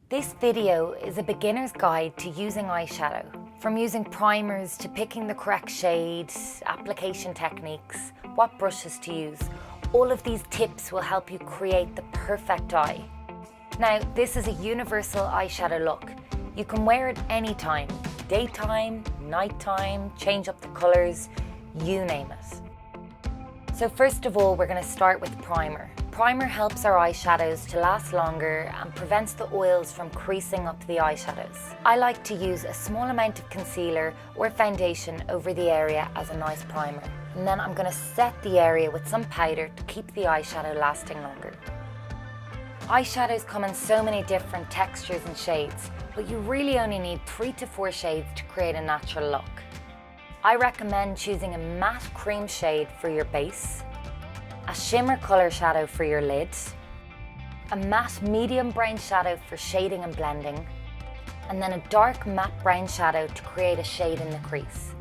This video is a beginner's guide to using eyeshadow. From using primers to picking the correct shades, application techniques, what brushes to use. All of these tips will help you create the perfect eye. Now, this is a universal eyeshadow look. You can wear it anytime, daytime, nighttime, change up the colors, you name it. So first of all, we're going to start with primer. Primer helps our eyeshadows to last longer and prevents the oils from creasing up the eyeshadows. I like to use a small amount of concealer or foundation over the area as a nice primer. And then I'm going to set the area with some powder to keep the eyeshadow lasting longer. Eyeshadows come in so many different textures and shades, but you really only need 3 to 4 shades to create a natural look. I recommend choosing a matte cream shade for your base, a shimmer colour shadow for your lid, a matte medium brown shadow for shading and blending, and then a dark matte brown shadow to create a shade in the crease.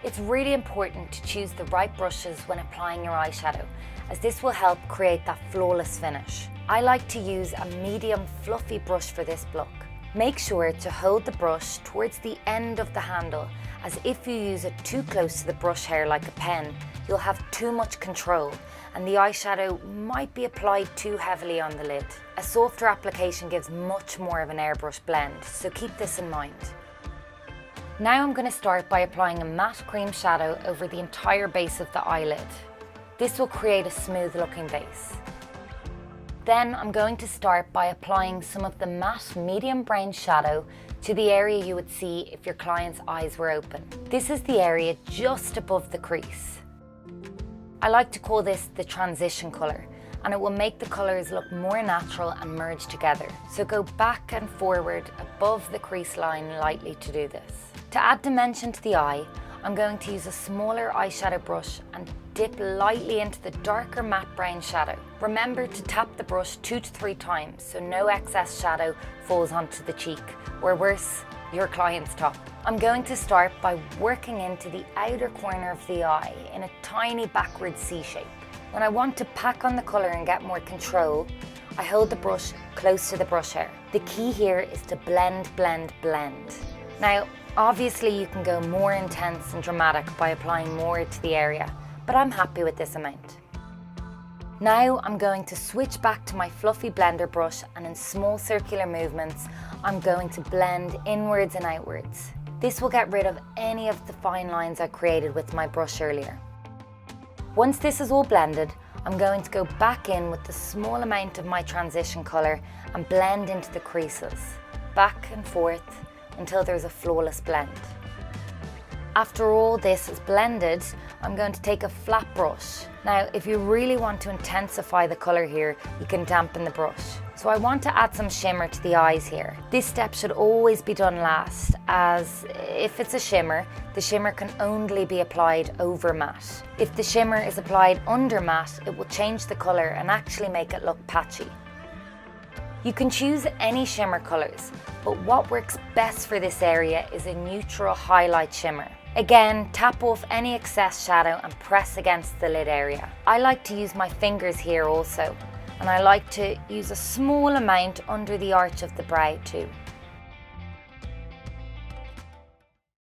It's really important to choose the right brushes when applying your eyeshadow, as this will help create that flawless finish. I like to use a medium fluffy brush for this look. Make sure to hold the brush towards the end of the handle, as if you use it too close to the brush hair like a pen, you'll have too much control and the eyeshadow might be applied too heavily on the lid. A softer application gives much more of an airbrush blend, so keep this in mind. Now I'm going to start by applying a matte cream shadow over the entire base of the eyelid. This will create a smooth looking base. Then I'm going to start by applying some of the matte medium brown shadow to the area you would see if your client's eyes were open. This is the area just above the crease. I like to call this the transition colour, and it will make the colours look more natural and merge together. So go back and forward above the crease line lightly to do this. To add dimension to the eye, I'm going to use a smaller eyeshadow brush and dip lightly into the darker matte brown shadow. Remember to tap the brush 2 to 3 times so no excess shadow falls onto the cheek, or worse, your client's top. I'm going to start by working into the outer corner of the eye in a tiny backward C shape. When I want to pack on the colour and get more control, I hold the brush close to the brush hair. The key here is to blend, blend, blend. Now, obviously you can go more intense and dramatic by applying more to the area, but I'm happy with this amount. Now I'm going to switch back to my fluffy blender brush, and in small circular movements, I'm going to blend inwards and outwards. This will get rid of any of the fine lines I created with my brush earlier. Once this is all blended, I'm going to go back in with the small amount of my transition colour and blend into the creases, back and forth, until there's a flawless blend. After all this is blended, I'm going to take a flat brush. Now, if you really want to intensify the colour here, you can dampen the brush. So I want to add some shimmer to the eyes here. This step should always be done last, as if it's a shimmer, the shimmer can only be applied over matte. If the shimmer is applied under matte, it will change the colour and actually make it look patchy. You can choose any shimmer colours, but what works best for this area is a neutral highlight shimmer. Again, tap off any excess shadow and press against the lid area. I like to use my fingers here also, and I like to use a small amount under the arch of the brow too.